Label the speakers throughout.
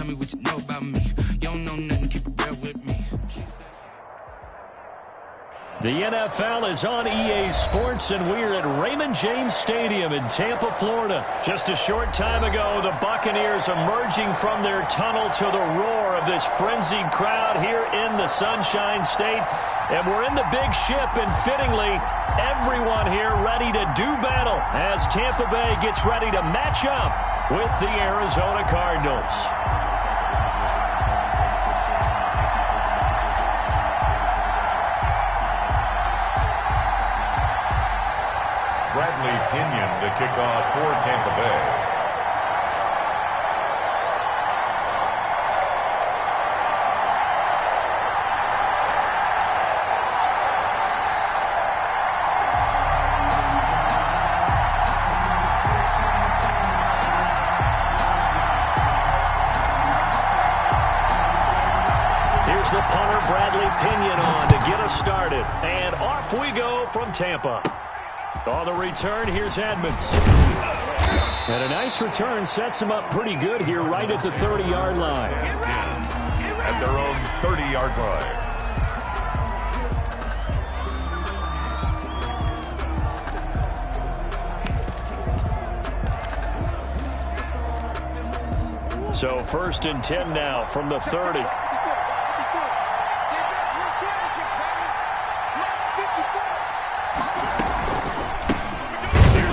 Speaker 1: me what you know about me. You don't know nothing, keep it real with me.
Speaker 2: The NFL is on EA Sports, and we're at Raymond James Stadium in Tampa, Florida. Just a short time ago, the Buccaneers emerging from their tunnel to the roar of this frenzied crowd here in the Sunshine State. And we're in the big ship, and fittingly, everyone here ready to do battle as Tampa Bay gets ready to match up with the Arizona Cardinals.
Speaker 3: Bradley Pinion to kick off for Tampa Bay.
Speaker 2: Here's the punter, Bradley Pinion, on to get us started. And off we go from Tampa. On the return, here's Edmonds. And a nice return sets him up pretty good here right at the 30-yard line.
Speaker 3: At their own 30-yard line.
Speaker 2: So 1st and 10 now from the 30.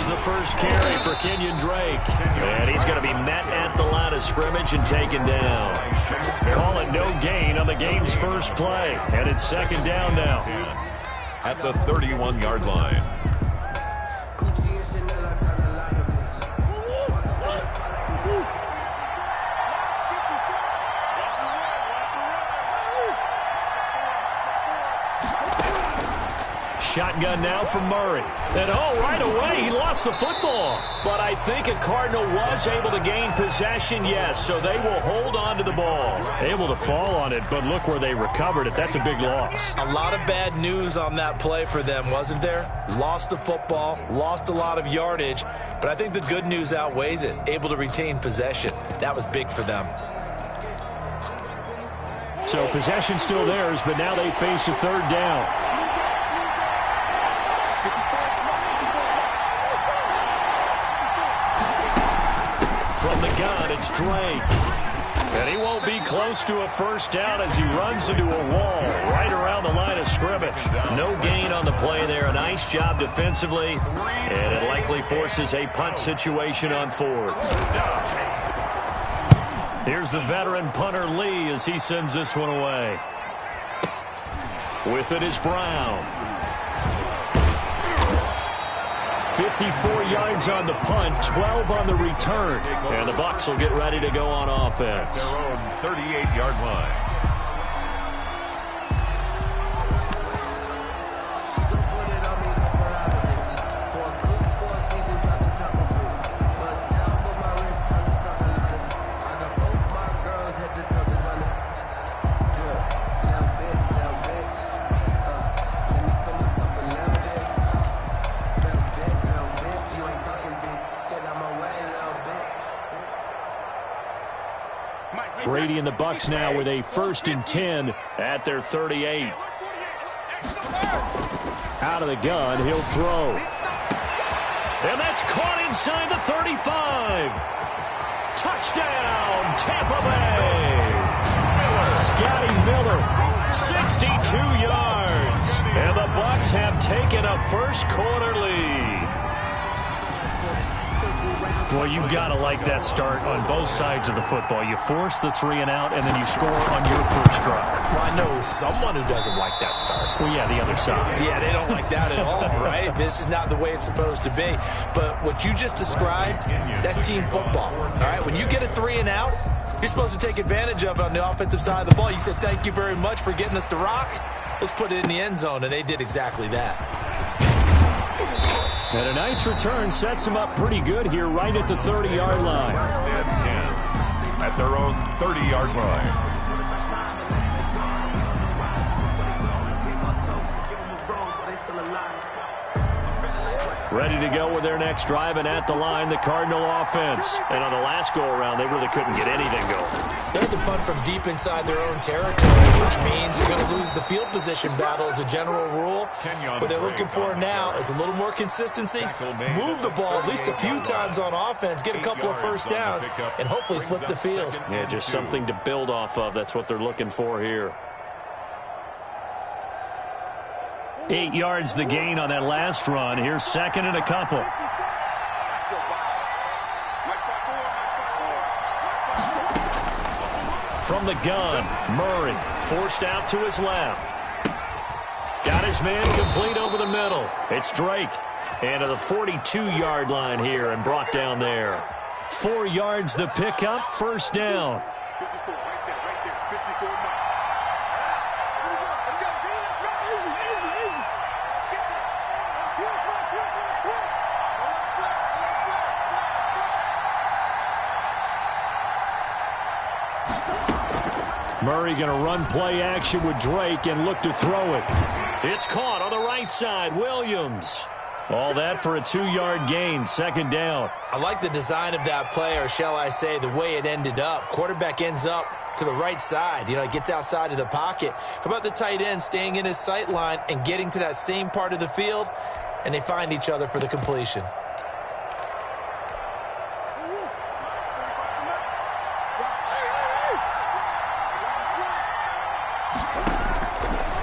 Speaker 2: The first carry for Kenyon Drake. And he's going to be met at the line of scrimmage and taken down. Call it no gain on the game's first play. And it's 2nd down now.
Speaker 3: At the 31-yard line.
Speaker 2: Shotgun now from Murray. And right away, he lost the football. But I think a Cardinal was able to gain possession, yes, so they will hold on to the ball. Able to fall on it, but look where they recovered it. That's a big loss.
Speaker 4: A lot of bad news on that play for them, wasn't there? Lost the football, lost a lot of yardage, but I think the good news outweighs it. Able to retain possession. That was big for them.
Speaker 2: So possession still theirs, but now they face a 3rd down. From the gun, it's Drake. And he won't be close to a 1st down as he runs into a wall right around the line of scrimmage. No gain on the play there. A nice job defensively. And it likely forces a punt situation on 4th. Here's the veteran punter Lee as he sends this one away. With it is Brown. 54 yards on the punt, 12 on the return. And the Bucs will get ready to go on offense.
Speaker 3: Their own 38-yard line.
Speaker 2: Brady and the Bucs now with a 1st and 10 at their 38. Out of the gun, he'll throw. And that's caught inside the 35. Touchdown, Tampa Bay. Scotty Miller, 62 yards. And the Bucs have taken a first-quarter lead. Well, you've got to like that start on both sides of the football. You force the 3 and out, and then you score on your first drive.
Speaker 4: Well, I know someone who doesn't like that start.
Speaker 2: Well, yeah, the other side.
Speaker 4: Yeah, they don't like that at all, right? This is not the way it's supposed to be. But what you just described, that's team football, all right? When you get a 3 and out, you're supposed to take advantage of it on the offensive side of the ball. You said, thank you very much for getting us the rock. Let's put it in the end zone, and they did exactly that.
Speaker 2: And a nice return sets them up pretty good here right at the 30-yard line.
Speaker 3: 1st and 10 at their own 30-yard line.
Speaker 2: Ready to go with their next drive, and at the line, the Cardinal offense. And on the last go-around, they really couldn't get anything going.
Speaker 4: They had to punt from deep inside their own territory, which means you're going to lose the field position battle as a general rule. What they're looking for now is a little more consistency, move the ball at least a few times on offense, get a couple of first downs, and hopefully flip the field.
Speaker 2: Yeah, just something to build off of. That's what they're looking for here. 8 yards the gain on that last run. Here's second and a couple. From the gun, Murray forced out to his left. Got his man complete over the middle. It's Drake. And to the 42-yard line here and brought down there. 4 yards the pickup, first down. Murray going to run play action with Drake and look to throw it. It's caught on the right side. Williams. All that for a 2-yard gain, second down.
Speaker 4: I like the design of that play, or shall I say the way it ended up. Quarterback ends up to the right side. You know, it gets outside of the pocket. How about the tight end staying in his sight line and getting to that same part of the field, and they find each other for the completion.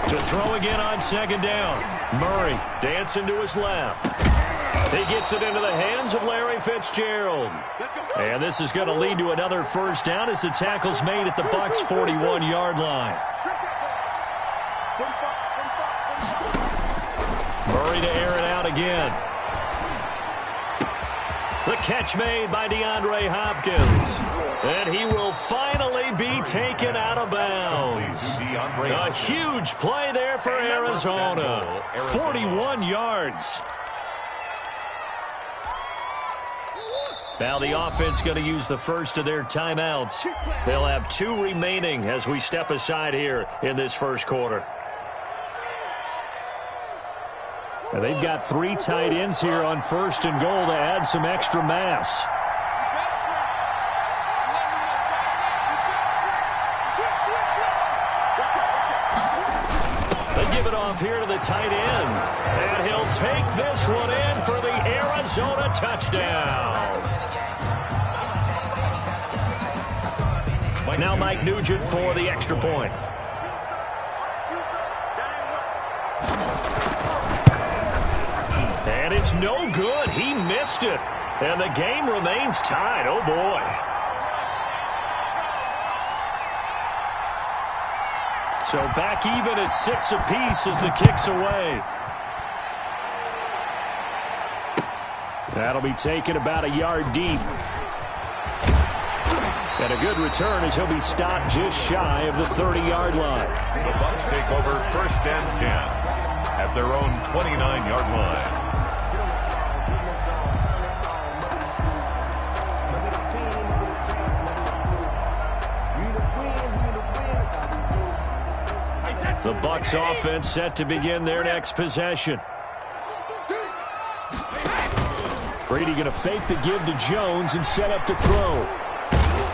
Speaker 2: To throw again on second down. Murray dancing to his left. He gets it into the hands of Larry Fitzgerald. And this is going to lead to another first down as the tackle's made at the Bucs' 41-yard line. Murray to air it out again. The catch made by DeAndre Hopkins. And he will finally be taken out of bounds. A huge play there for Arizona. 41 yards. Now the offense going to use the first of their timeouts. They'll have 2 remaining as we step aside here in this first quarter. Now they've got 3 tight ends here on first and goal to add some extra mass. They give it off here to the tight end. And he'll take this one in for the Arizona touchdown. Now Mike Nugent for the extra point. And it's no good. He missed it. And the game remains tied. Oh, boy. So back even at 6 apiece as the kick's away. That'll be taken about a yard deep. And a good return as he'll be stopped just shy of the 30-yard line.
Speaker 3: The Bucs take over first and 10 at their own 29-yard line.
Speaker 2: The Bucs offense set to begin their next possession. Brady going to fake the give to Jones and set up to throw.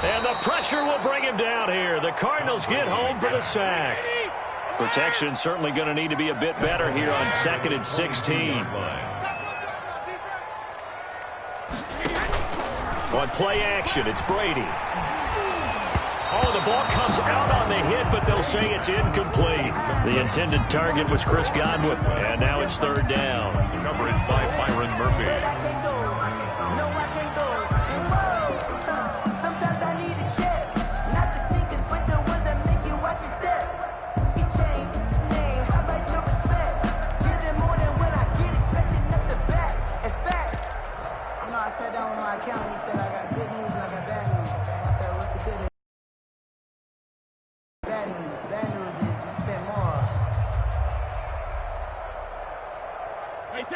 Speaker 2: And the pressure will bring him down here. The Cardinals get home for the sack. Protection certainly going to need to be a bit better here on 2nd and 16. On play action, it's Brady. Oh, the ball comes out on the hit, but they'll say it's incomplete. The intended target was Chris Godwin, and now it's third down.
Speaker 3: Coverage by Byron Murphy.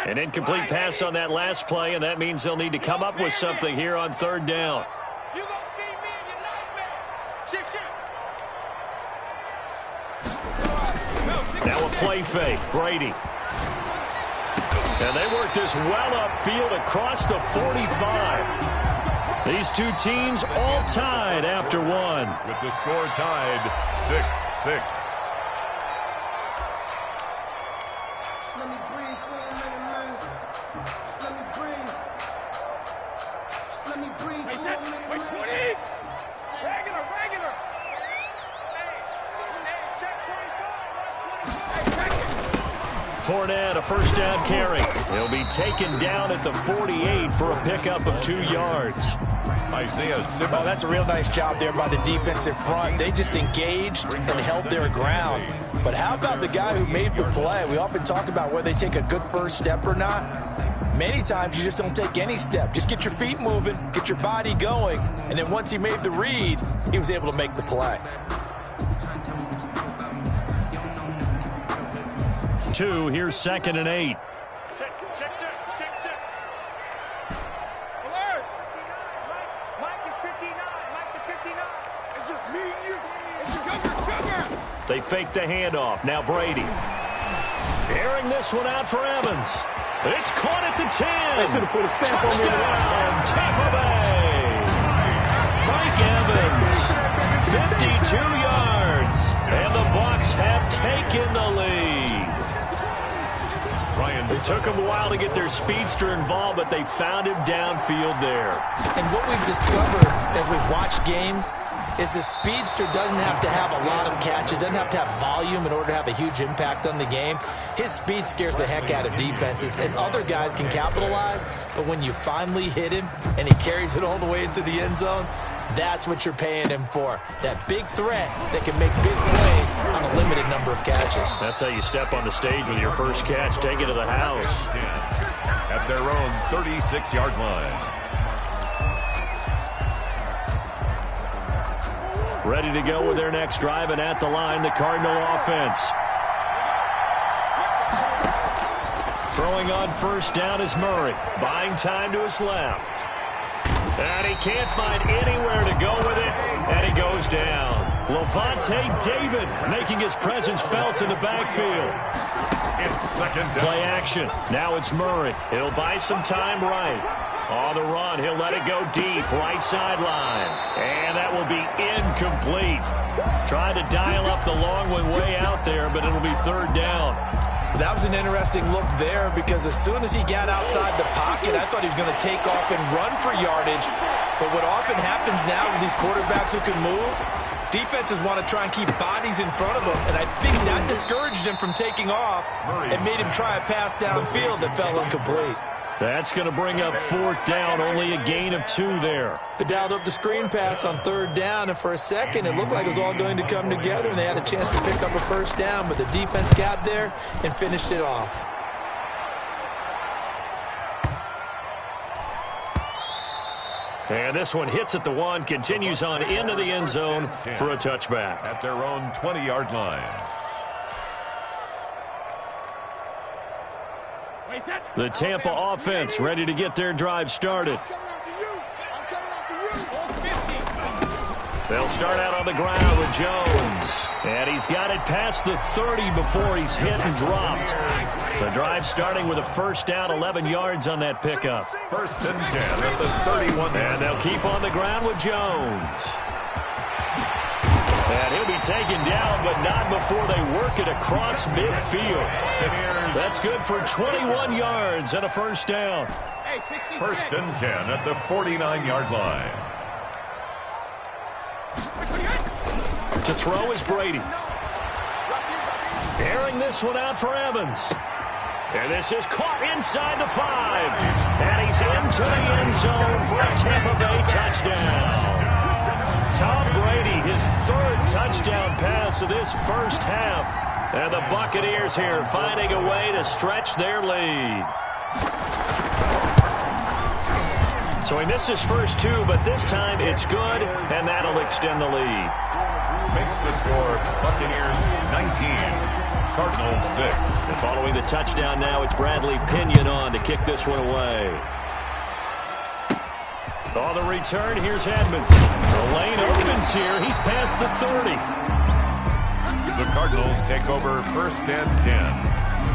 Speaker 2: An incomplete pass on that last play, and that means they'll need to come up with something here on third down. Now a play fake. Brady. And they work this well upfield across the 45. These two teams all tied after one.
Speaker 3: With the score tied 6-6.
Speaker 2: Fournette, a first down carry. He'll be taken down at the 48 for a pickup of 2 yards.
Speaker 4: Oh, that's a real nice job there by the defensive front. They just engaged and held their ground. But how about the guy who made the play? We often talk about whether they take a good first step or not. Many times you just don't take any step. Just get your feet moving, get your body going, and then once he made the read, he was able to make the play.
Speaker 2: 2, here's 2nd and 8.
Speaker 5: Check. Alert! Mike is 59. Mike the 59. It's just me and you. It's sugar.
Speaker 2: They fake the handoff. Now Brady. Airing this one out for Evans. It's caught at the 10.
Speaker 6: They should have put a stamp on
Speaker 2: Touchdown, Tampa Bay. Mike Evans, 52 yards. And the Bucs have taken the lead. It took them a while to get their speedster involved, but they found him downfield there.
Speaker 4: And what we've discovered as we've watched games is the speedster doesn't have to have a lot of catches, doesn't have to have volume in order to have a huge impact on the game. His speed scares the heck out of defenses, and other guys can capitalize, but when you finally hit him and he carries it all the way into the end zone, that's what you're paying him for. That big threat that can make big plays on a limited number of catches.
Speaker 2: That's how you step on the stage with your first catch. Take it to the house.
Speaker 3: At their own 36-yard line.
Speaker 2: Ready to go with their next drive, and at the line, the Cardinal offense. Throwing on first down is Murray. Buying time to his left. And he can't find anywhere to go with it, and he goes down. Levante David making his presence felt in the backfield.
Speaker 3: It's second down.
Speaker 2: Play action. Now it's Murray. He'll buy some time right. On the run, he'll let it go deep, right sideline. And that will be incomplete. Trying to dial up the long one way out there, but it'll be third down.
Speaker 4: That was an interesting look there because as soon as he got outside the pocket, I thought he was going to take off and run for yardage. But what often happens now with these quarterbacks who can move, defenses want to try and keep bodies in front of them, and I think that discouraged him from taking off and made him try a pass downfield that fell incomplete.
Speaker 2: That's going to bring up fourth down, only a gain of 2 there.
Speaker 4: They dialed up the screen pass on third down, and for a second it looked like it was all going to come together, and they had a chance to pick up a first down, but the defense got there and finished it off.
Speaker 2: And this one hits at the 1, continues on into the end zone for a touchback.
Speaker 3: At their own 20-yard line.
Speaker 2: The Tampa offense ready to get their drive started. They'll start out on the ground with Jones. And he's got it past the 30 before he's hit and dropped. The drive starting with a first down, 11 yards on that pickup.
Speaker 3: First and 10 at the 31.
Speaker 2: And they'll keep on the ground with Jones. And he'll be taken down, but not before they work it across midfield. That's good for 21 yards and a first down.
Speaker 3: First and 10 at the 49-yard line.
Speaker 2: To throw is Brady. Airing this one out for Evans. And this is caught inside the 5. And he's into the end zone for a Tampa Bay touchdown. Tom Brady, his 3rd touchdown pass of this first half. And the Buccaneers here finding a way to stretch their lead. So he missed his first 2, but this time it's good, and that'll extend the lead.
Speaker 3: Makes the score Buccaneers 19, Cardinals 6.
Speaker 2: And following the touchdown now, it's Bradley Pinion on to kick this one away. On the return, here's Edmonds. The lane opens here. He's past the 30.
Speaker 3: The Cardinals take over first and 10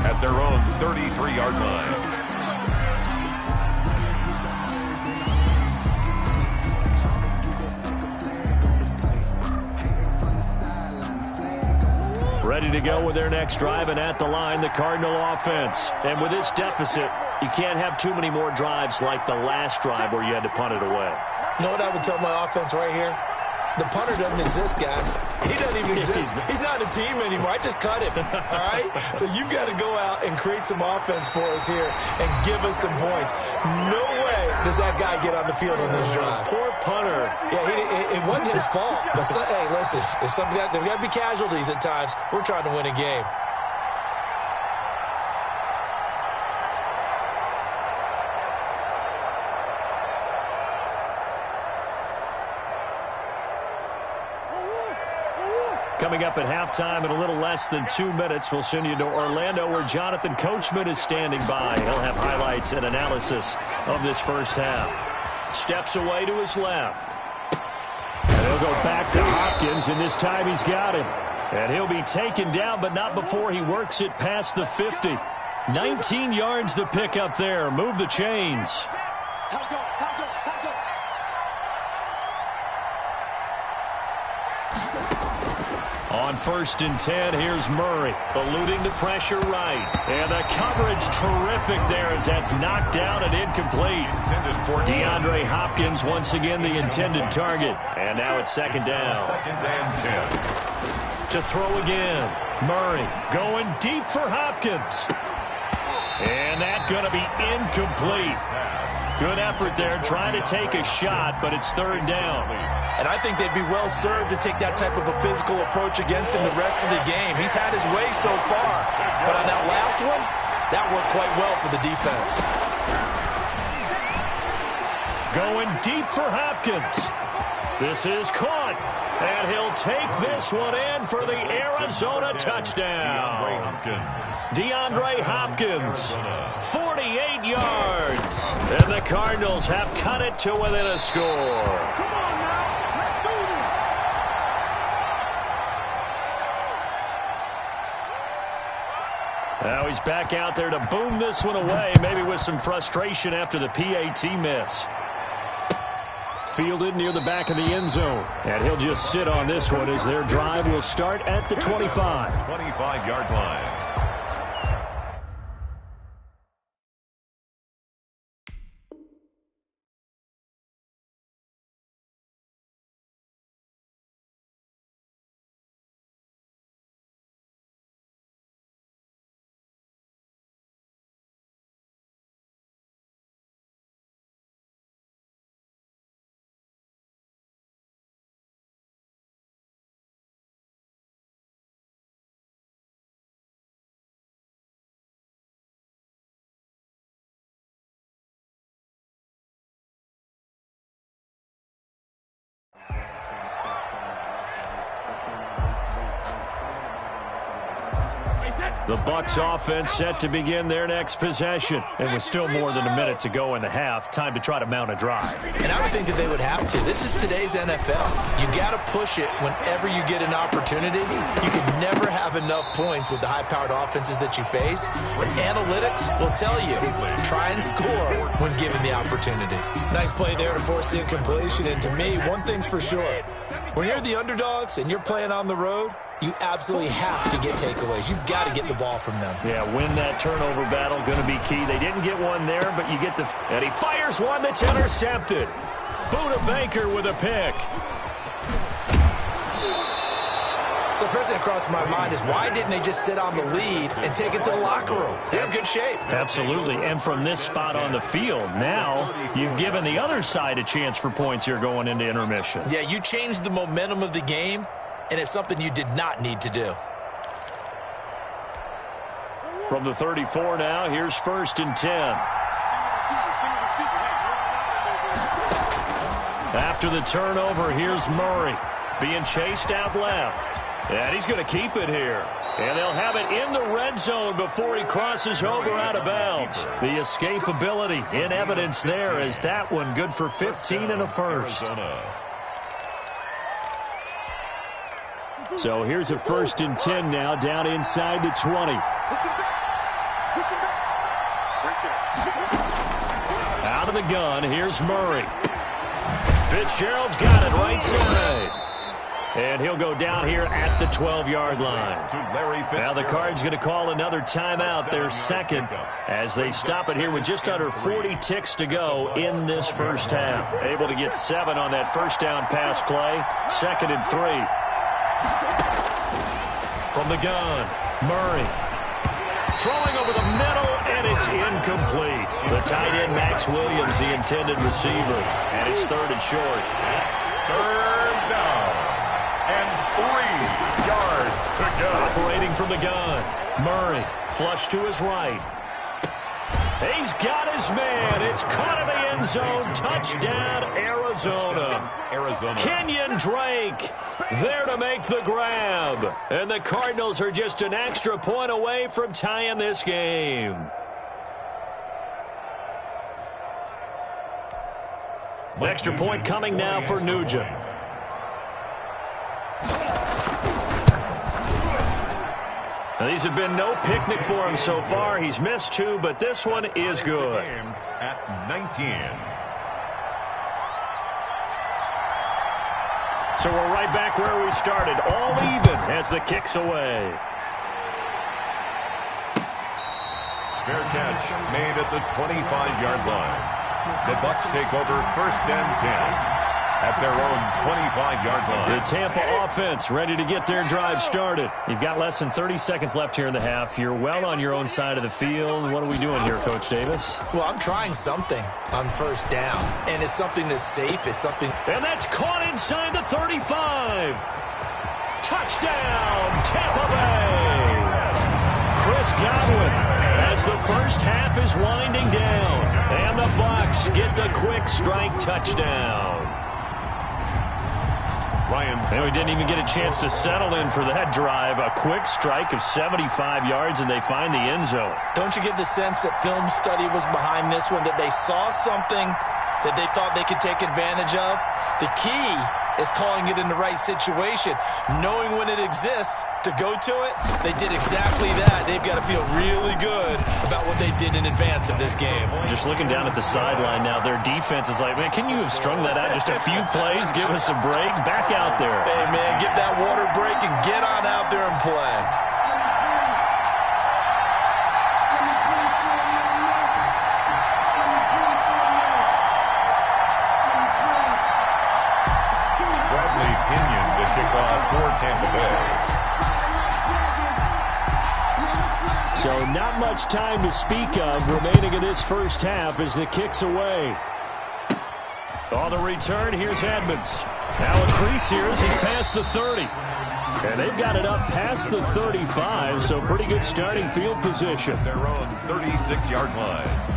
Speaker 3: at their own 33-yard line.
Speaker 2: Ready to go with their next drive, and at the line, the Cardinal offense. And with this deficit, you can't have too many more drives like the last drive where you had to punt it away.
Speaker 4: You know what I would tell my offense right here? The punter doesn't exist, guys. He doesn't even exist. He's not a team anymore. I just cut him, all right? So you've got to go out and create some offense for us here and give us some points. No way does that guy get on the field on this drive.
Speaker 2: Poor punter.
Speaker 4: Yeah, it wasn't his fault. But, hey, listen, there's got to be casualties at times. We're trying to win a game.
Speaker 2: Coming up at halftime in a little less than 2 minutes, we'll send you to Orlando where Jonathan Coachman is standing by. He'll have highlights and analysis of this first half. Steps away to his left. And he'll go back to Hopkins, and this time he's got him. And he'll be taken down, but not before he works it past the 50. 19 yards the pick up there. Move the chains. On 1st and 10, here's Murray, eluding the pressure right. And the coverage terrific there as that's knocked down and incomplete. DeAndre Hopkins once again the intended target. And now it's second down.
Speaker 3: Second and 10.
Speaker 2: To throw again. Murray going deep for Hopkins. And that's going to be incomplete. Good effort there, trying to take a shot, but it's third down.
Speaker 4: And I think they'd be well served to take that type of a physical approach against him the rest of the game. He's had his way so far. But on that last one, that worked quite well for the defense.
Speaker 2: Going deep for Hopkins. This is caught. And he'll take this one in for the Arizona touchdown. DeAndre Hopkins, 48 yards. And the Cardinals have cut it to within a score.
Speaker 5: Come on now. Let's do this.
Speaker 2: Now he's back out there to boom this one away, maybe with some frustration after the PAT miss. Fielded near the back of the end zone. And he'll just sit on this one as their drive will start at the 25.
Speaker 3: 25-yard line.
Speaker 2: The Bucs offense set to begin their next possession. And with still more than a minute to go in the half, time to try to mount a drive.
Speaker 4: And I would think that they would have to. This is today's NFL. You got to push it whenever you get an opportunity. You can never have enough points with the high-powered offenses that you face. And analytics will tell you, try and score when given the opportunity. Nice play there to force the incompletion. And to me, one thing's for sure. When you're the underdogs and you're playing on the road, you absolutely have to get takeaways. You've got to get the ball from them.
Speaker 2: Yeah, win that turnover battle, going to be key. They didn't get one there, but you get the... And he fires one that's intercepted. Buda Baker with a pick.
Speaker 4: So the first thing that crossed my mind is why didn't they just sit on the lead and take it to the locker room? They're in good shape.
Speaker 2: Absolutely, and from this spot on the field, now you've given the other side a chance for points here going into intermission.
Speaker 4: Yeah, you changed the momentum of the game, and it's something you did not need to do.
Speaker 2: From the 34 now, here's 1st and 10. After the turnover, here's Murray being chased out left. And he's going to keep it here. And they'll have it in the red zone before he crosses over out of bounds. The escapability in evidence there as that one good for 15 and a first. So here's a 1st and 10 now down inside the 20. Out of the gun, here's Murray. Fitzgerald's got it right side. And he'll go down here at the 12-yard line. Now the Cards going to call another timeout, their second, as they stop it here with just under 40 ticks to go in this first half. Able to get 7 on that first down pass play. 2nd and 3. From the gun, Murray. Throwing over the middle, and it's incomplete. The tight end, Max Williams, the intended receiver. And it's 3rd and short.
Speaker 3: 3rd down. And 3 yards to go.
Speaker 2: Operating from the gun. Murray, flush to his right. He's got his man. It's caught in the end zone. Touchdown, Arizona. Kenyon Drake there to make the grab. And the Cardinals are just an extra point away from tying this game. Extra point coming now for Nugent. Now, these have been no picnic for him so far. He's missed 2, but this one is good.
Speaker 3: At 19.
Speaker 2: So we're right back where we started, all even as the kick's away.
Speaker 3: Fair catch made at the 25-yard line. The Bucs take over 1st and 10 at their own 25-yard line.
Speaker 2: The Tampa offense ready to get their drive started. You've got less than 30 seconds left here in the half. You're well on your own side of the field. What are we doing here, Coach Davis?
Speaker 4: Well, I'm trying something on 1st down, and it's something that's safe. It's something.
Speaker 2: And that's caught inside the 35. Touchdown, Tampa Bay. Chris Godwin as the first half is winding down. And the Bucs get the quick strike touchdown. And we didn't even get a chance to settle in for that drive. A quick strike of 75 yards, and they find the end zone.
Speaker 4: Don't you get the sense that film study was behind this one, that they saw something that they thought they could take advantage of? The key is calling it in the right situation, knowing when it exists to go to it. They did exactly that. They've got to feel really good about what they did in advance of this game.
Speaker 2: Just looking down at the sideline now, their defense is like, man, can you have strung that out just a few plays? Give us a break. Back out there.
Speaker 4: Hey, man, get that water break and get on out there and play.
Speaker 3: For Tampa Bay.
Speaker 2: So not much time to speak of remaining in this first half as the kick's away. On the return, here's Edmonds. Now a crease here as he's past the 30. And they've got it up past the 35, so pretty good starting field position.
Speaker 3: Their own 36-yard line.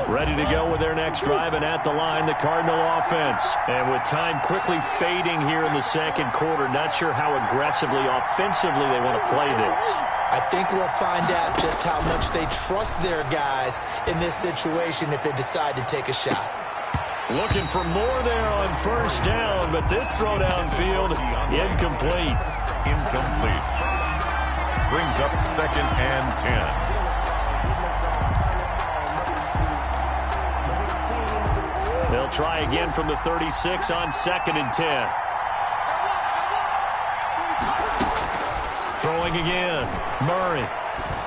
Speaker 2: Ready to go with their next drive, and at the line, the Cardinal offense. And with time quickly fading here in the second quarter, not sure how aggressively, offensively they want to play this.
Speaker 4: I think we'll find out just how much they trust their guys in this situation if they decide to take a shot.
Speaker 2: Looking for more there on 1st down, but this throw downfield, incomplete.
Speaker 3: Incomplete. Brings up 2nd and 10.
Speaker 2: They'll try again from the 36 on 2nd and 10. Throwing again. Murray.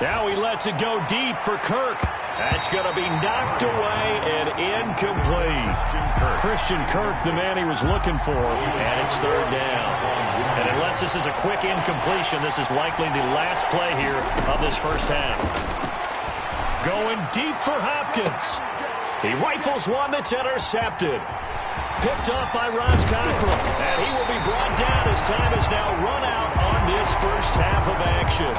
Speaker 2: Now he lets it go deep for Kirk. That's going to be knocked away and incomplete. Christian Kirk, the man he was looking for, and it's 3rd down. And unless this is a quick incompletion, this is likely the last play here of this first half. Going deep for Hopkins. He rifles one that's intercepted. Picked up by Ross Cockrell. And he will be brought down as time has now run out on this first half of action.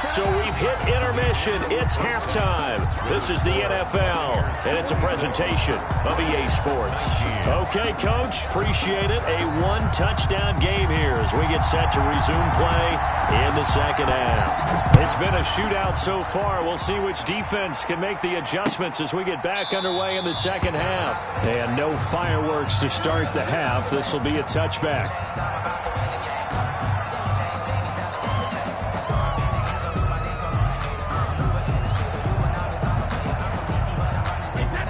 Speaker 2: So we've hit intermission. It's halftime. This is the NFL, and it's a presentation of EA Sports. Okay, Coach, appreciate it. A one-touchdown game here as we get set to resume play in the second half. It's been a shootout so far. We'll see which defense can make the adjustments as we get back underway in the second half. And no fireworks to start the half. This will be a touchback.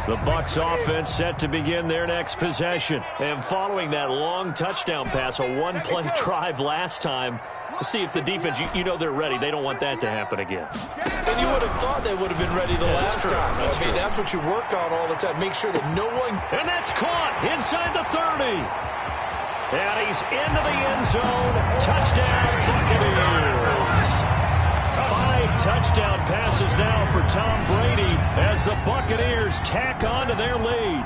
Speaker 2: The Bucs offense set to begin their next possession. And following that long touchdown pass, a one-play drive last time, let's see if the defense, you know they're ready. They don't want that to happen again.
Speaker 4: And you would have thought they would have been ready the last time. That's what you work on all the time. Make sure that no one...
Speaker 2: And that's caught inside the 30. And he's into the end zone. Touchdown, Buccaneers. 5 touchdown passes now for Tom Brady as the Buccaneers tack on to their lead.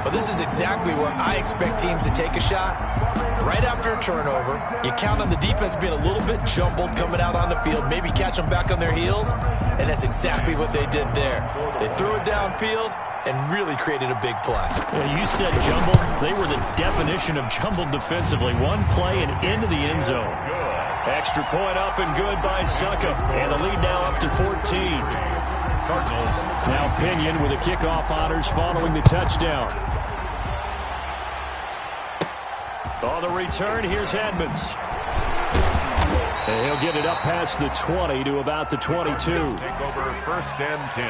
Speaker 4: Well, this is exactly where I expect teams to take a shot. Right after a turnover, you count on the defense being a little bit jumbled coming out on the field, maybe catch them back on their heels, and that's exactly what they did there. They threw it downfield and really created a big play.
Speaker 2: Yeah, you said jumbled. They were the definition of jumbled defensively. One play and into the end zone. Extra point up and good by Succa. And the lead now up to 14.
Speaker 3: Cardinals.
Speaker 2: Now Pinion with the kickoff honors following the touchdown. On the return, here's Edmonds. And he'll get it up past the 20 to about the 22.
Speaker 3: Take over first and 10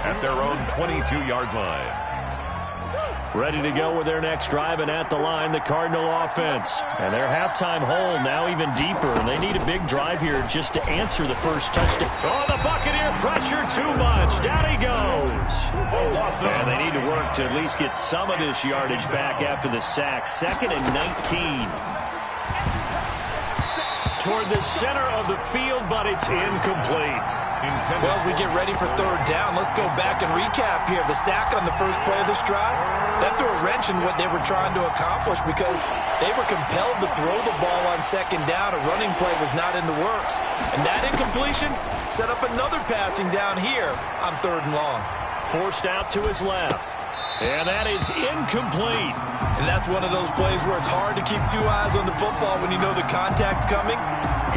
Speaker 3: at their own 22-yard line.
Speaker 2: Ready to go with their next drive, and at the line, the Cardinal offense. And their halftime hole now even deeper, and they need a big drive here just to answer the first touchdown. Oh, the Buccaneer pressure too much. Down he goes. And they need to work to at least get some of this yardage back after the sack. 2nd and 19. Toward the center of the field, but it's incomplete.
Speaker 4: Well, as we get ready for third down, let's go back and recap here. The sack on the first play of this drive, that threw a wrench in what they were trying to accomplish because they were compelled to throw the ball on second down. A running play was not in the works. And that incompletion set up another passing down here on 3rd and long.
Speaker 2: Forced out to his left. And that is incomplete.
Speaker 4: And that's one of those plays where it's hard to keep 2 eyes on the football when you know the contact's coming,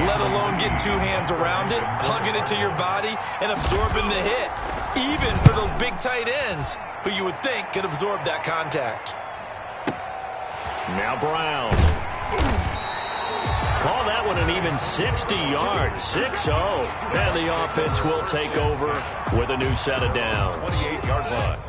Speaker 4: let alone getting 2 hands around it, hugging it to your body, and absorbing the hit, even for those big tight ends who you would think could absorb that contact.
Speaker 2: Now Brown. Call that one an even 60 yards, 6-0. And the offense will take over with a new set of downs.
Speaker 3: 28-yard line.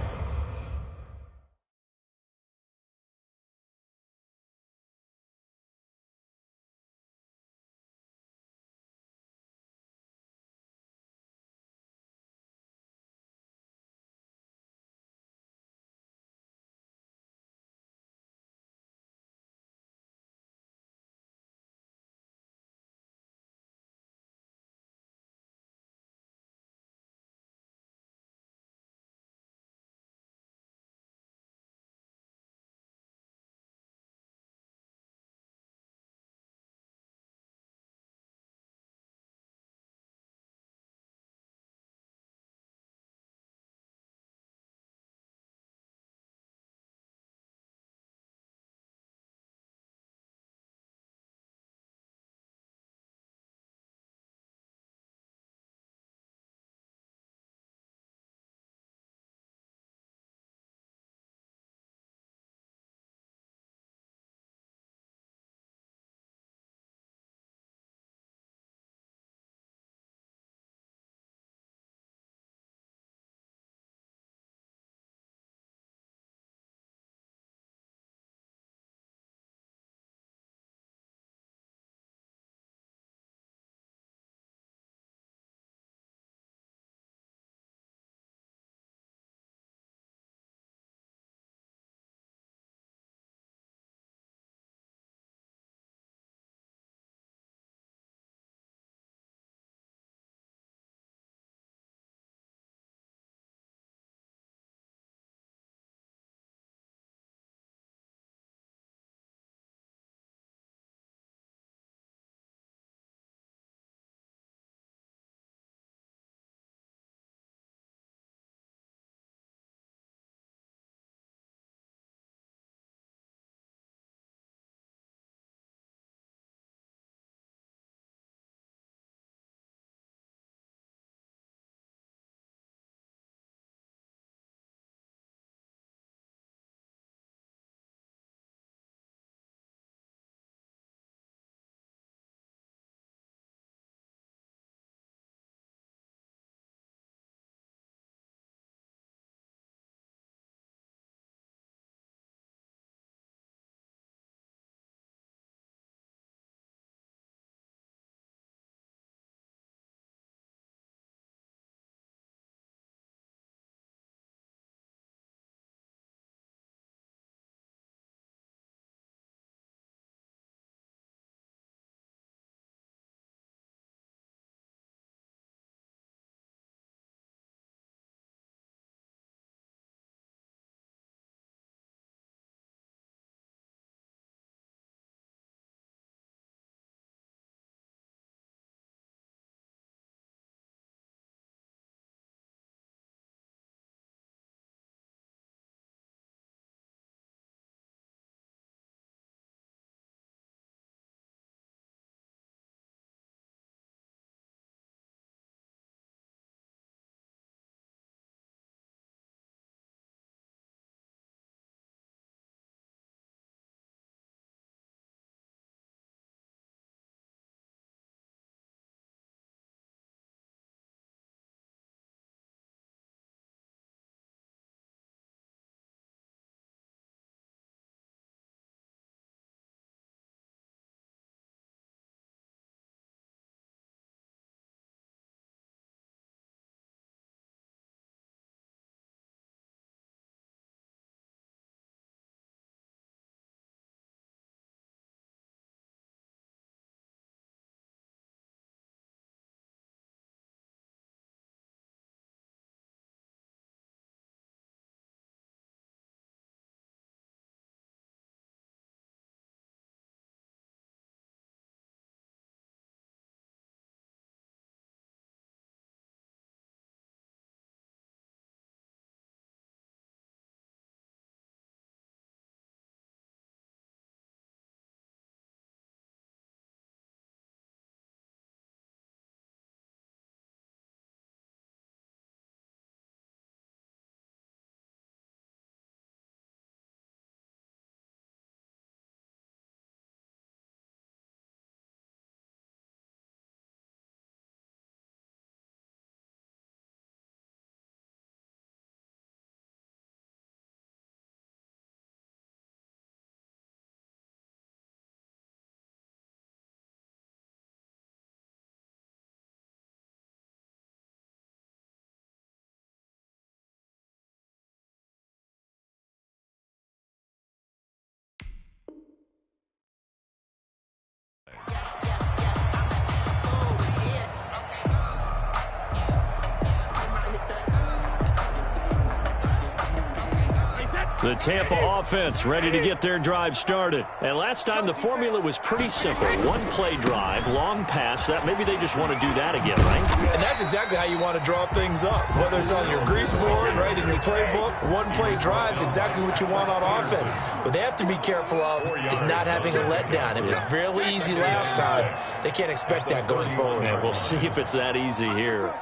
Speaker 2: The Tampa offense ready to get their drive started. And last time the formula was pretty simple. One-play drive, long pass. That maybe they just want to do that again, right?
Speaker 4: And that's exactly how you want to draw things up. Whether it's on your grease board, right, in your playbook, one-play drive is exactly what you want on offense. What they have to be careful of is not having a letdown. It was fairly easy last time. They can't expect that going forward.
Speaker 2: Yeah, we'll see if it's that easy here.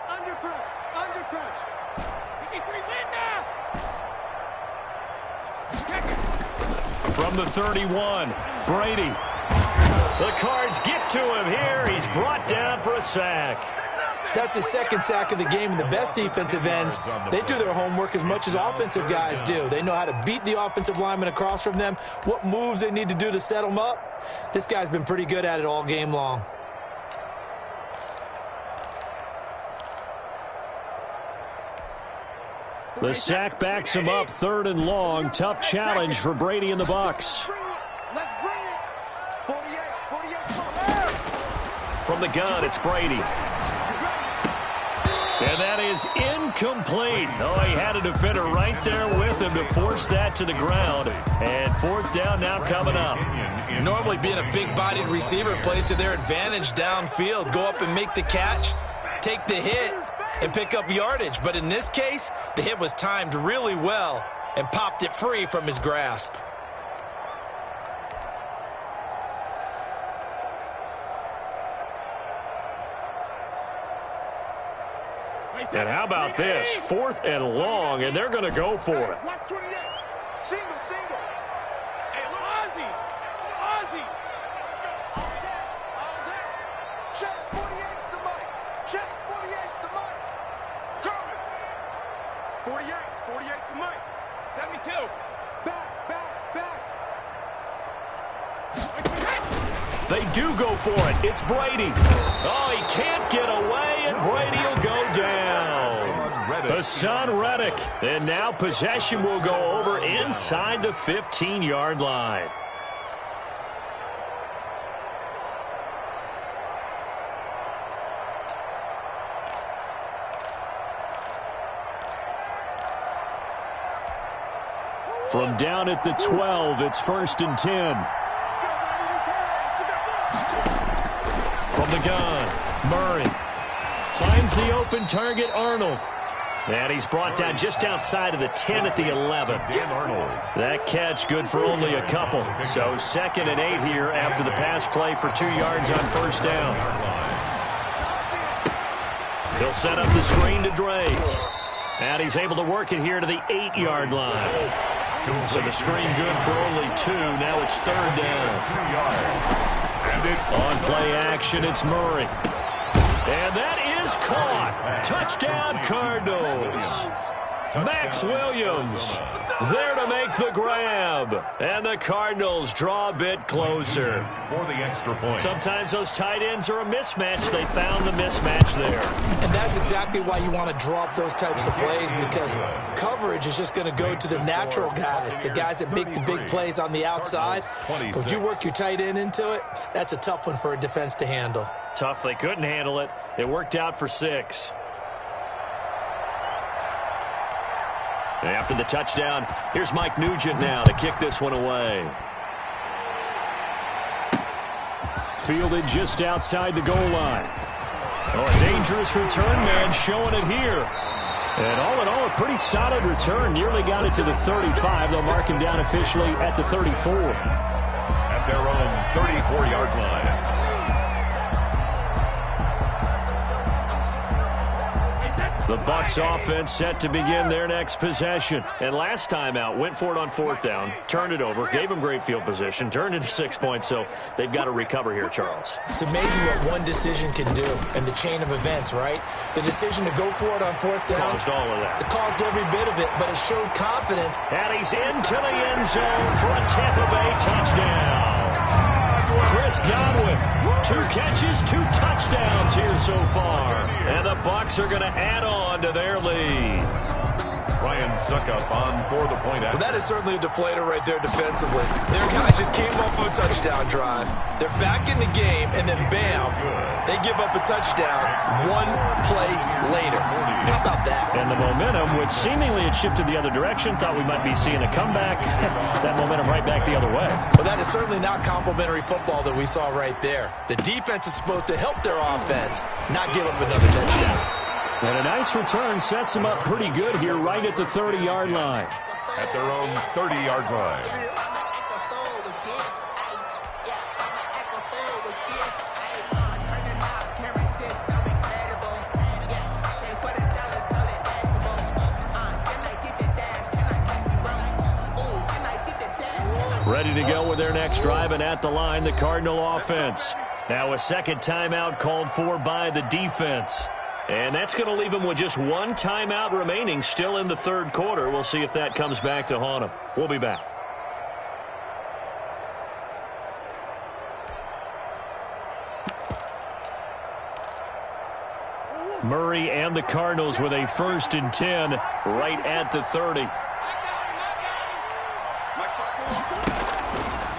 Speaker 2: From the 31, Brady. The Cards get to him here. He's brought down for a sack.
Speaker 4: That's his second sack of the game, and the best defensive ends, they do their homework as much as offensive guys do. They know how to beat the offensive lineman across from them, what moves they need to do to set them up. This guy's been pretty good at it all game long.
Speaker 2: The sack backs him up, 3rd and long. Tough challenge for Brady and the Bucs. From the gun, it's Brady. And that is incomplete. Oh, he had a defender right there with him to force that to the ground. And 4th down now coming up.
Speaker 4: Normally being a big-bodied receiver plays to their advantage downfield. Go up and make the catch, take the hit, and pick up yardage. But in this case, the hit was timed really well and popped it free from his grasp.
Speaker 2: And how about this? 4th and long, and they're going to go for it.
Speaker 5: Watch 28. Single. Hey, look, Ozzy. All day. Check 48's the mic. Check 48's the mic. Coming. 48's the mic. 72. Back.
Speaker 2: They do go for it. It's Brady. Oh, he can't get away, and Brady will go down. Hassan Reddick. And now possession will go over inside the 15-yard line. From down at the 12, it's 1st and 10. From the gun, Murray finds the open target, Arnold. And he's brought down just outside of the 10 at the 11. That catch good for only a couple. So 2nd and 8 here after the pass play for 2 yards on 1st down. He'll set up the screen to Dre. And he's able to work it here to the 8-yard line. So the screen good for only 2. Now it's 3rd down. On play action, it's Murray. And that is caught. Touchdown, Cardinals. Max Williams there to make the grab. And the Cardinals draw a bit closer.
Speaker 3: For the extra point.
Speaker 2: Sometimes those tight ends are a mismatch. They found the mismatch there.
Speaker 4: And that's exactly why you want to draw up those types of plays, because coverage is just going to go to the natural guys, the guys that make the big plays on the outside. But if you work your tight end into it, that's a tough one for a defense to handle.
Speaker 2: Tough. They couldn't handle it. It worked out for 6. After the touchdown, here's Mike Nugent now to kick this one away. Fielded just outside the goal line. Oh, a dangerous return man showing it here. And all in all, a pretty solid return. Nearly got it to the 35. They'll mark him down officially at the 34.
Speaker 3: At their own 34-yard line.
Speaker 2: The Bucs offense set to begin their next possession. And last time out, went for it on 4th down, turned it over, gave them great field position, turned it to 6 points, so they've got to recover here, Charles.
Speaker 4: It's amazing what one decision can do in the chain of events, right? The decision to go for it on 4th down.
Speaker 2: Caused all of that.
Speaker 4: It caused every bit of it, but it showed confidence.
Speaker 2: And he's into the end zone for a Tampa Bay touchdown. Chris Godwin, 2 catches, 2 touchdowns here so far. And the Bucs are going to add on to their lead.
Speaker 3: Ryan Suckup on for the point.
Speaker 4: Well, that is certainly a deflator right there defensively. Their guys just came off of a touchdown drive. They're back in the game, and then bam, they give up a touchdown 1 play later. How about that?
Speaker 2: And the momentum, which seemingly had shifted the other direction, thought we might be seeing a comeback. That momentum right back the other way.
Speaker 4: Well, that is certainly not complimentary football that we saw right there. The defense is supposed to help their offense, not give up another touchdown.
Speaker 2: And a nice return sets them up pretty good here right at the 30-yard line.
Speaker 3: At their own 30-yard line.
Speaker 2: Ready to go with their next drive, and at the line, the Cardinal offense. Now a second timeout called for by the defense. And that's going to leave them with just one timeout remaining still in the third quarter. We'll see if that comes back to haunt them. We'll be back. Murray and the Cardinals with a 1st and 10 right at the 30.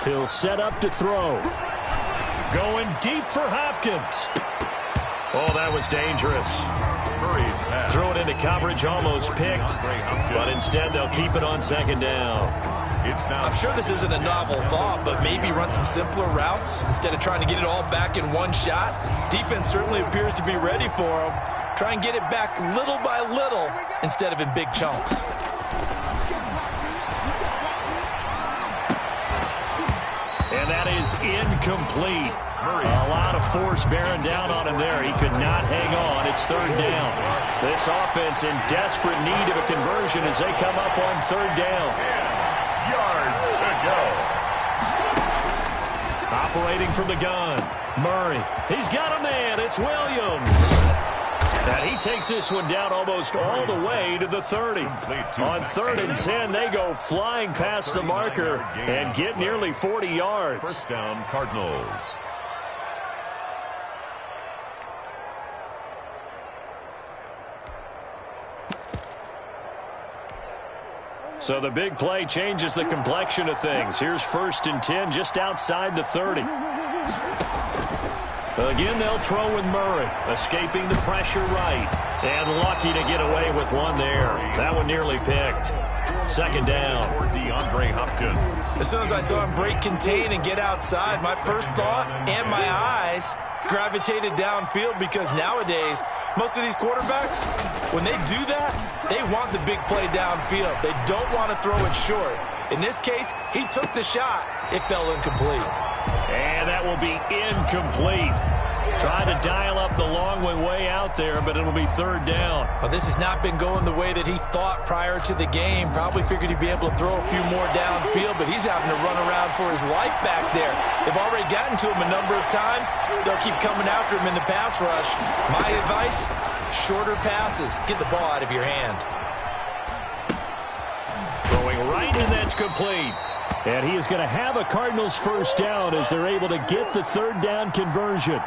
Speaker 2: He'll set up to throw. Going deep for Hopkins. Oh, that was dangerous. Threw it into coverage, almost picked. But instead, they'll keep it on 2nd down.
Speaker 4: I'm sure this isn't a novel thought, but maybe run some simpler routes instead of trying to get it all back in one shot. Defense certainly appears to be ready for them. Try and get it back little by little instead of in big chunks.
Speaker 2: And that is incomplete. A lot of force bearing down on him there. He could not hang on. It's 3rd down. This offense in desperate need of a conversion as they come up on 3rd down.
Speaker 3: Yards to go.
Speaker 2: Operating from the gun. Murray. He's got a man. It's Williams. And he takes this one down almost all the way to the 30. On 3rd and 10, they go flying past the marker and get nearly 40 yards.
Speaker 3: 1st down, Cardinals.
Speaker 2: So the big play changes the complexion of things. Here's 1st and 10 just outside the 30. Again, they'll throw with Murray, escaping the pressure right. And lucky to get away with one there. That one nearly picked. 2nd down.
Speaker 3: Hopkins.
Speaker 4: As soon as I saw him break contain and get outside, my first thought and my eyes gravitated downfield, because nowadays, most of these quarterbacks, when they do that, they want the big play downfield. They don't want to throw it short. In this case, he took the shot. It fell incomplete.
Speaker 2: And that will be incomplete. Trying to dial up the long way out there, but it'll be 3rd down.
Speaker 4: Well, this has not been going the way that he thought prior to the game. Probably figured he'd be able to throw a few more downfield, but he's having to run around for his life back there. They've already gotten to him a number of times. They'll keep coming after him in the pass rush. My advice, shorter passes. Get the ball out of your hand.
Speaker 2: Throwing right, and that's complete. And he is going to have a Cardinals 1st down as they're able to get the 3rd down conversion.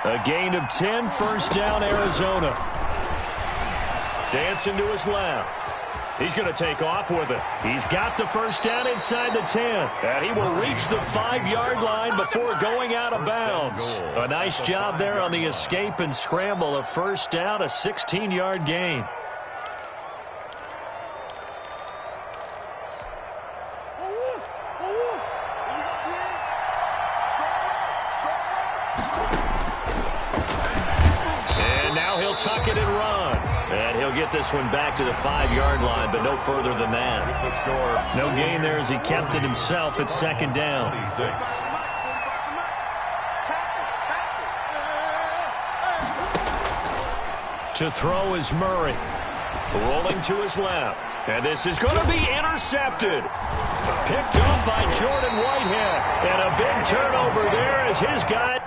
Speaker 2: A gain of 10, 1st down, Arizona. Dancing to his left. He's going to take off with it. He's got the 1st down inside the 10. And he will reach the 5-yard line before going out of bounds. A nice job there on the escape and scramble. A 1st down, a 16-yard gain. Tuck it and run. And he'll get this one back to the 5-yard line, but no further than that. No gain there as he kept it himself at 2nd down. To throw is Murray. Rolling to his left. And this is going to be intercepted. Picked up by Jordan Whitehead. And a big turnover there as his guy